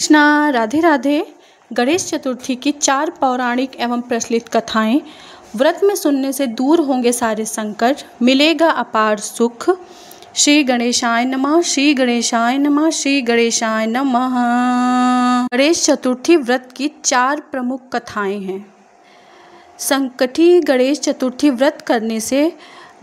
कृष्णा राधे राधे। गणेश चतुर्थी की 4 पौराणिक एवं प्रचलित कथाएं। व्रत में सुनने से दूर होंगे सारे संकट, मिलेगा अपार सुख। श्री गणेशाय नमः, श्री गणेशाय नमः, श्री गणेशाय नमः। गणेश चतुर्थी व्रत की 4 प्रमुख कथाएं हैं। संकटी गणेश चतुर्थी व्रत करने से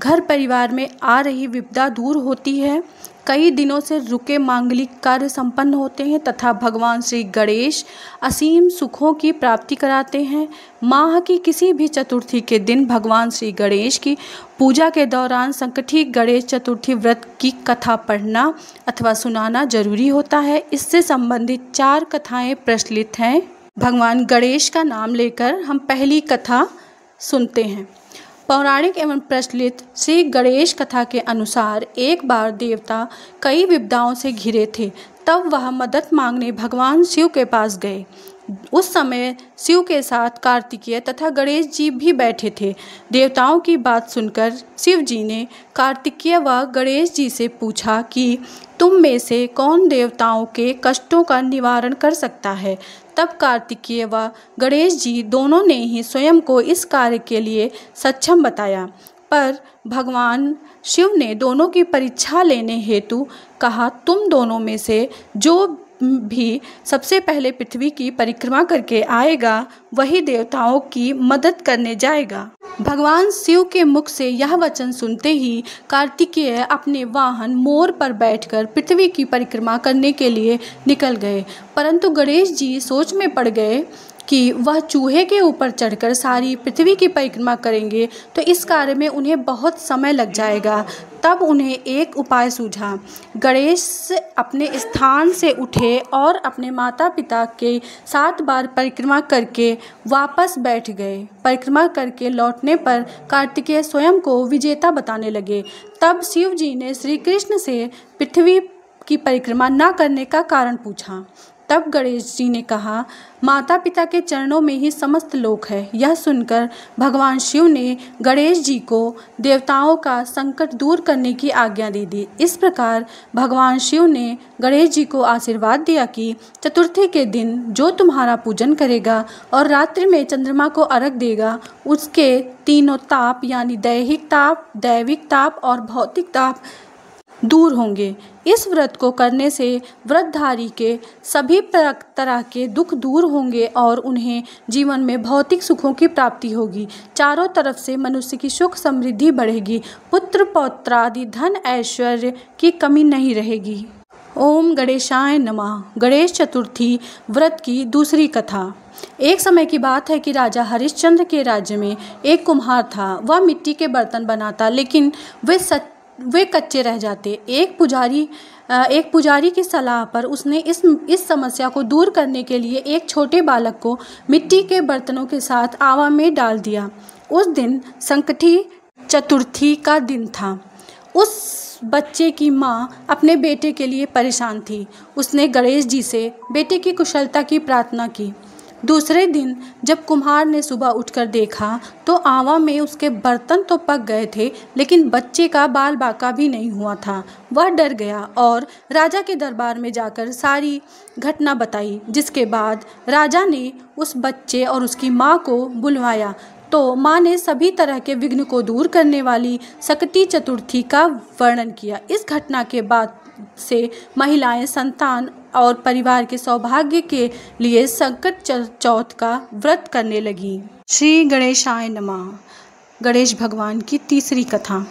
घर परिवार में आ रही विपदा दूर होती है। कई दिनों से रुके मांगलिक कार्य संपन्न होते हैं तथा भगवान श्री गणेश असीम सुखों की प्राप्ति कराते हैं। माह की किसी भी चतुर्थी के दिन भगवान श्री गणेश की पूजा के दौरान संकटी गणेश चतुर्थी व्रत की कथा पढ़ना अथवा सुनाना जरूरी होता है। इससे संबंधित 4 कथाएं प्रचलित हैं। भगवान गणेश का नाम लेकर हम पहली कथा सुनते हैं। पौराणिक एवं प्रचलित श्री गणेश कथा के अनुसार एक बार देवता कई विपदाओं से घिरे थे। तब वह मदद मांगने भगवान शिव के पास गए। उस समय शिव के साथ कार्तिकेय तथा गणेश जी भी बैठे थे। देवताओं की बात सुनकर शिव जी ने कार्तिकेय व गणेश जी से पूछा कि तुम में से कौन देवताओं के कष्टों का निवारण कर सकता है। तब कार्तिकेय व गणेश जी दोनों ने ही स्वयं को इस कार्य के लिए सक्षम बताया, पर भगवान शिव ने दोनों की परीक्षा लेने हेतु कहा, तुम दोनों में से जो भी सबसे पहले पृथ्वी की परिक्रमा करके आएगा वही देवताओं की मदद करने जाएगा। भगवान शिव के मुख से यह वचन सुनते ही कार्तिकेय अपने वाहन मोर पर बैठकर पृथ्वी की परिक्रमा करने के लिए निकल गए, परंतु गणेश जी सोच में पड़ गए कि वह चूहे के ऊपर चढ़कर सारी पृथ्वी की परिक्रमा करेंगे तो इस कार्य में उन्हें बहुत समय लग जाएगा। तब उन्हें एक उपाय सूझा। गणेश अपने स्थान से उठे और अपने माता पिता के 7 बार परिक्रमा करके वापस बैठ गए। परिक्रमा करके लौटने पर कार्तिकेय स्वयं को विजेता बताने लगे। तब शिव जी ने श्री कृष्ण से पृथ्वी की परिक्रमा न करने का कारण पूछा। तब गणेश जी ने कहा, माता पिता के चरणों में ही समस्त लोक है। यह सुनकर भगवान शिव ने गणेश जी को देवताओं का संकट दूर करने की आज्ञा दे दी। इस प्रकार भगवान शिव ने गणेश जी को आशीर्वाद दिया कि चतुर्थी के दिन जो तुम्हारा पूजन करेगा और रात्रि में चंद्रमा को अर्घ देगा, उसके तीनों ताप यानी दैहिक ताप, दैविक ताप और भौतिक ताप दूर होंगे। इस व्रत को करने से व्रतधारी के सभी तरह के दुख दूर होंगे और उन्हें जीवन में भौतिक सुखों की प्राप्ति होगी। चारों तरफ से मनुष्य की सुख समृद्धि बढ़ेगी। पुत्र पौत्र आदि धन ऐश्वर्य की कमी नहीं रहेगी। ओम गणेशाय नमः। गणेश चतुर्थी व्रत की दूसरी कथा। एक समय की बात है कि राजा हरिश्चंद्र के राज्य में एक कुम्हार था। वह मिट्टी के बर्तन बनाता, लेकिन वे कच्चे रह जाते। एक पुजारी की सलाह पर उसने इस समस्या को दूर करने के लिए एक छोटे बालक को मिट्टी के बर्तनों के साथ आवा में डाल दिया। उस दिन संकटी चतुर्थी का दिन था। उस बच्चे की माँ अपने बेटे के लिए परेशान थी। उसने गणेश जी से बेटे की कुशलता की प्रार्थना की। दूसरे दिन जब कुम्हार ने सुबह उठकर देखा तो आवा में उसके बर्तन तो पक गए थे, लेकिन बच्चे का बाल बाका भी नहीं हुआ था। वह डर गया और राजा के दरबार में जाकर सारी घटना बताई, जिसके बाद राजा ने उस बच्चे और उसकी माँ को बुलवाया। तो माँ ने सभी तरह के विघ्न को दूर करने वाली संकटी चतुर्थी का वर्णन किया। इस घटना के बाद से महिलाएं संतान और परिवार के सौभाग्य के लिए संकट चौथ का व्रत करने लगी। श्री गणेशाय नमः। गणेश भगवान की तीसरी कथा।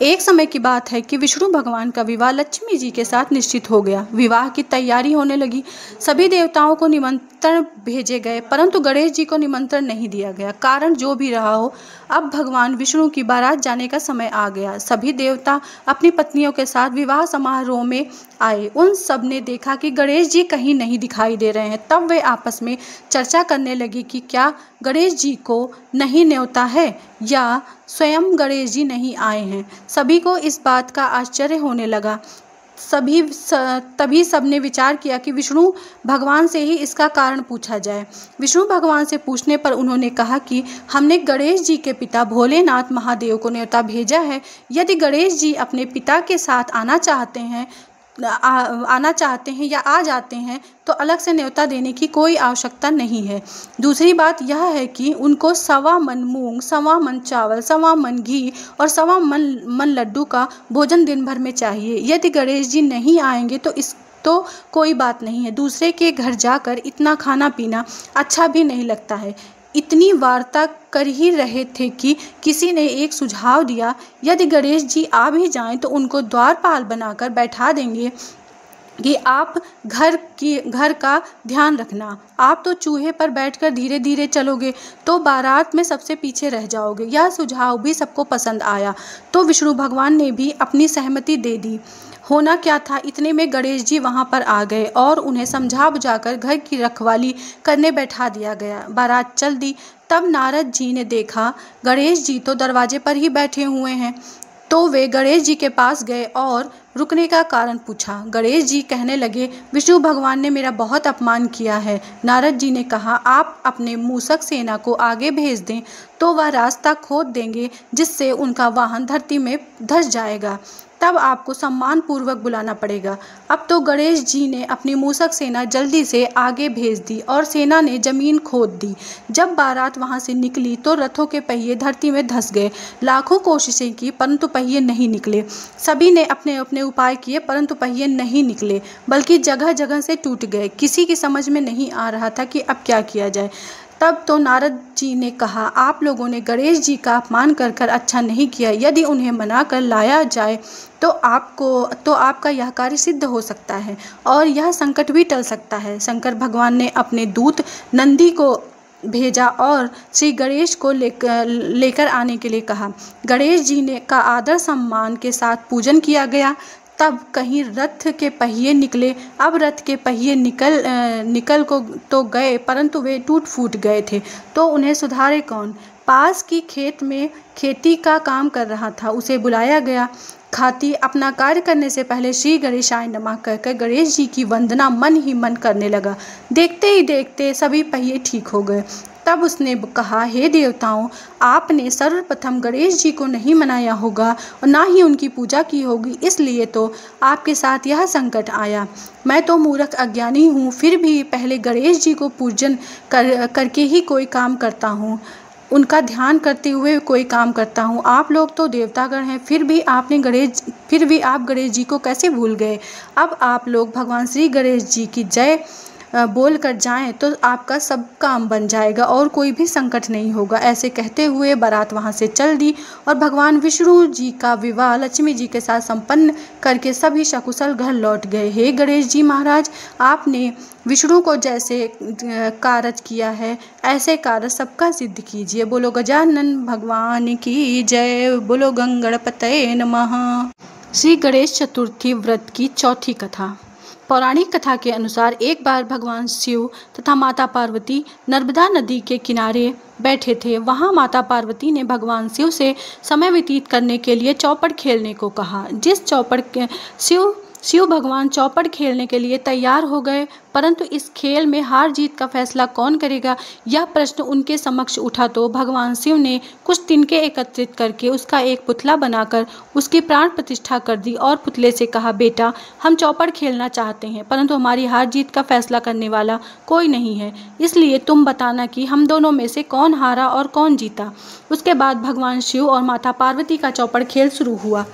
एक समय की बात है कि विष्णु भगवान का विवाह लक्ष्मी जी के साथ निश्चित हो गया। विवाह की तैयारी होने लगी। सभी देवताओं को निमंत्रण भेजे गए, परंतु गणेश जी को निमंत्रण नहीं दिया गया। कारण जो भी रहा हो, अब भगवान विष्णु की बारात जाने का समय आ गया। सभी देवता अपनी पत्नियों के साथ विवाह समारोह में आए। उन सब ने देखा कि गणेश जी कहीं नहीं दिखाई दे रहे हैं। तब वे आपस में चर्चा करने लगे कि क्या गणेश जी को नहीं न्योता है या स्वयं गणेश जी नहीं आए हैं। सभी को इस बात का आश्चर्य होने लगा। तभी सबने विचार किया कि विष्णु भगवान से ही इसका कारण पूछा जाए। विष्णु भगवान से पूछने पर उन्होंने कहा कि हमने गणेश जी के पिता भोलेनाथ महादेव को न्योता भेजा है। यदि गणेश जी अपने पिता के साथ आना चाहते हैं आना चाहते हैं या आ जाते हैं तो अलग से न्योता देने की कोई आवश्यकता नहीं है। दूसरी बात यह है कि उनको 1.25 मन मूंग, 1.25 मन चावल, 1.25 मन घी और 1.25 मन लड्डू का भोजन दिन भर में चाहिए। यदि गणेश जी नहीं आएंगे तो कोई बात नहीं है, दूसरे के घर जाकर इतना खाना पीना अच्छा भी नहीं लगता है। इतनी वार्ता कर ही रहे थे कि किसी ने एक सुझाव दिया, यदि गणेश जी आ भी जाएं तो उनको द्वारपाल बनाकर बैठा देंगे कि आप घर का ध्यान रखना। आप तो चूहे पर बैठकर धीरे धीरे चलोगे तो बारात में सबसे पीछे रह जाओगे। यह सुझाव भी सबको पसंद आया तो विष्णु भगवान ने भी अपनी सहमति दे दी। होना क्या था, इतने में गणेश जी वहां पर आ गए और उन्हें समझा बुझाकर घर की रखवाली करने बैठा दिया गया। बारात चल दी। तब नारद जी ने देखा गणेश जी तो दरवाजे पर ही बैठे हुए हैं, तो वे गणेश जी के पास गए और रुकने का कारण पूछा। गणेश जी कहने लगे, विष्णु भगवान ने मेरा बहुत अपमान किया है। नारद जी ने कहा, आप अपने मूषक सेना को आगे भेज दें तो वह रास्ता खोद देंगे जिससे उनका वाहन धरती में धंस जाएगा, तब आपको सम्मान पूर्वक बुलाना पड़ेगा। अब तो गणेश जी ने अपनी मूषक सेना जल्दी से आगे भेज दी और सेना ने जमीन खोद दी। जब बारात वहां से निकली तो रथों के पहिए धरती में धंस गए। लाखों कोशिशें की परंतु पहिए नहीं निकले। सभी ने अपने अपने उपाय किए परंतु पहिए नहीं निकले, बल्कि जगह जगह से टूट गए। किसी की समझ में नहीं आ रहा था कि अब क्या किया जाए। तब तो नारद जी ने कहा, आप लोगों ने गणेश जी का अपमान कर कर अच्छा नहीं किया। यदि उन्हें मना कर लाया जाए तो आपका यह कार्य सिद्ध हो सकता है और यह संकट भी टल सकता है। शंकर भगवान ने अपने दूत नंदी को भेजा और श्री गणेश को लेकर आने के लिए कहा। गणेश जी का आदर सम्मान के साथ पूजन किया गया। तब कहीं रथ के पहिए निकले। अब रथ के पहिए निकल को तो गए परंतु वे टूट फूट गए थे, तो उन्हें सुधारे कौन। पास की खेत में खेती का काम कर रहा था, उसे बुलाया गया। खाती अपना कार्य करने से पहले श्री गणेशाय नमः कहकर गणेश जी की वंदना मन ही मन करने लगा। देखते ही देखते सभी पहिए ठीक हो गए। तब उसने कहा, हे देवताओं, आपने सर्वप्रथम गणेश जी को नहीं मनाया होगा और ना ही उनकी पूजा की होगी, इसलिए तो आपके साथ यह संकट आया। मैं तो मूर्ख अज्ञानी हूँ, फिर भी पहले गणेश जी को पूजन करके ही कोई काम करता हूँ, उनका ध्यान करते हुए कोई काम करता हूँ। आप लोग तो देवतागण हैं, फिर भी आप गणेश जी को कैसे भूल गए। अब आप लोग भगवान श्री गणेश जी की जय बोल कर जाएं तो आपका सब काम बन जाएगा और कोई भी संकट नहीं होगा। ऐसे कहते हुए बारात वहां से चल दी और भगवान विष्णु जी का विवाह लक्ष्मी जी के साथ संपन्न करके सभी सकुशल घर लौट गए। हे गणेश जी महाराज, आपने विष्णु को जैसे कार्य किया है ऐसे कार्य सबका सिद्ध कीजिए। बोलो गजानन भगवान की जय, बोलो गंगणपतये नमः। श्री गणेश चतुर्थी व्रत की चौथी कथा। पौराणिक कथा के अनुसार एक बार भगवान शिव तथा माता पार्वती नर्मदा नदी के किनारे बैठे थे। वहां माता पार्वती ने भगवान शिव से समय व्यतीत करने के लिए चौपड़ खेलने को कहा। शिव भगवान चौपड़ खेलने के लिए तैयार हो गए, परंतु इस खेल में हार जीत का फैसला कौन करेगा, यह प्रश्न उनके समक्ष उठा तो भगवान शिव ने कुछ तिनके एकत्रित करके उसका एक पुतला बनाकर उसकी प्राण प्रतिष्ठा कर दी और पुतले से कहा, बेटा, हम चौपड़ खेलना चाहते हैं परंतु हमारी हार जीत का फैसला करने वाला कोई नहीं है, इसलिए तुम बताना कि हम दोनों में से कौन हारा और कौन जीता। उसके बाद भगवान शिव और माता पार्वती का चौपड़ खेल शुरू हुआ।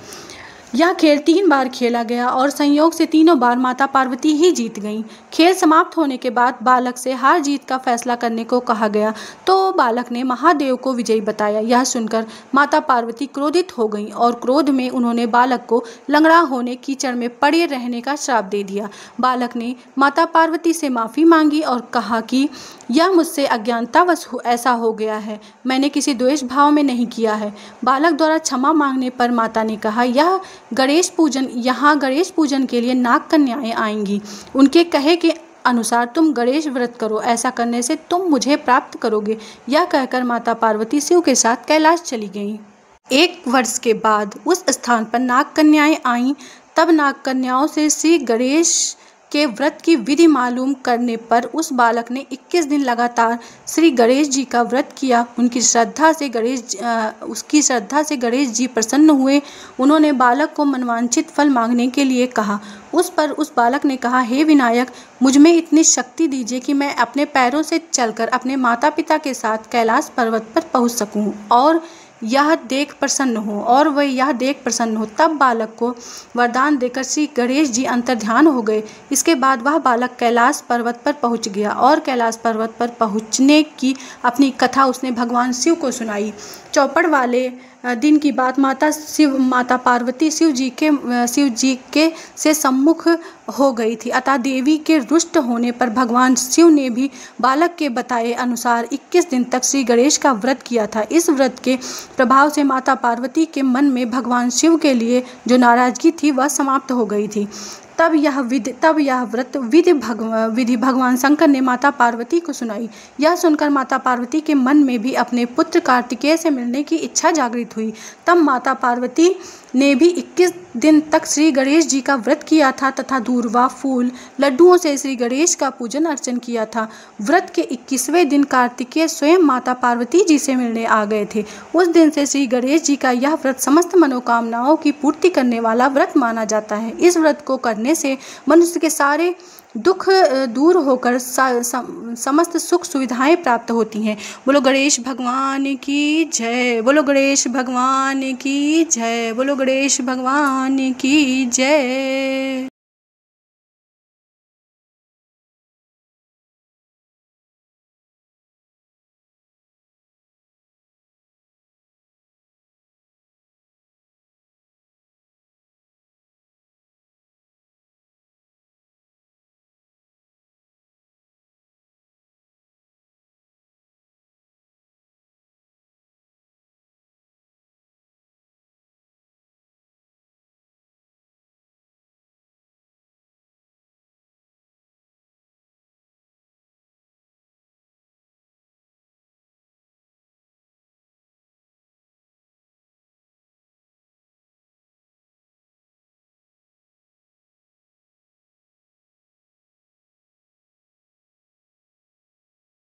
यह खेल 3 बार खेला गया और संयोग से तीनों बार माता पार्वती ही जीत गईं। खेल समाप्त होने के बाद बालक से हार जीत का फैसला करने को कहा गया तो बालक ने महादेव को विजयी बताया। यह सुनकर माता पार्वती क्रोधित हो गईं और क्रोध में उन्होंने बालक को लंगड़ा होने, कीचड़ में पड़े रहने का श्राप दे दिया। बालक ने माता पार्वती से माफ़ी मांगी और कहा कि यह मुझसे अज्ञानतावश ऐसा हो गया है, मैंने किसी द्वेष भाव में नहीं किया है। बालक द्वारा क्षमा मांगने पर माता ने कहा, यहाँ गणेश पूजन के लिए नाग कन्याएं आएंगी, उनके कहे के अनुसार तुम गणेश व्रत करो, ऐसा करने से तुम मुझे प्राप्त करोगे। यह कहकर माता पार्वती शिव के साथ कैलाश चली गईं। 1 वर्ष के बाद उस स्थान पर नाग कन्याएं आईं। तब नाग कन्याओं से श्री गणेश के व्रत की विधि मालूम करने पर उस बालक ने 21 दिन लगातार श्री गणेश जी का व्रत किया। उसकी श्रद्धा से गणेश जी प्रसन्न हुए। उन्होंने बालक को मनवांछित फल मांगने के लिए कहा। उस पर उस बालक ने कहा, हे विनायक, मुझ में इतनी शक्ति दीजिए कि मैं अपने पैरों से चलकर अपने माता पिता के साथ कैलाश पर्वत पर पहुंच सकूं और वह यह देख प्रसन्न हो। तब बालक को वरदान देकर श्री गणेश जी अंतर्ध्यान हो गए। इसके बाद वह बालक कैलाश पर्वत पर पहुंच गया और कैलाश पर्वत पर पहुंचने की अपनी कथा उसने भगवान शिव को सुनाई। चौपड़ वाले दिन की बात माता पार्वती शिव जी के से सम्मुख हो गई थी। अतः देवी के रुष्ट होने पर भगवान शिव ने भी बालक के बताए अनुसार 21 दिन तक श्री गणेश का व्रत किया था। इस व्रत के प्रभाव से माता पार्वती के मन में भगवान शिव के लिए जो नाराजगी थी वह समाप्त हो गई थी। तब यह व्रत विधि भगवान शंकर ने माता पार्वती को सुनाई। यह सुनकर माता पार्वती के मन में भी अपने पुत्र कार्तिकेय से मिलने की इच्छा जागृत हुई। तब माता पार्वती ने भी 21 दिन तक श्री गणेश जी का व्रत किया था तथा दूर्वा, फूल, लड्डुओं से श्री गणेश का पूजन अर्चन किया था। व्रत के 21वें दिन कार्तिकेय स्वयं माता पार्वती जी से मिलने आ गए थे। उस दिन से श्री गणेश जी का यह व्रत समस्त मनोकामनाओं की पूर्ति करने वाला व्रत माना जाता है। इस व्रत को करने से मनुष्य के सारे दुख दूर होकर समस्त सुख सुविधाएं प्राप्त होती हैं। बोलो गणेश भगवान की जय। बोलो गणेश भगवान की जय। बोलो गणेश भगवान की जय।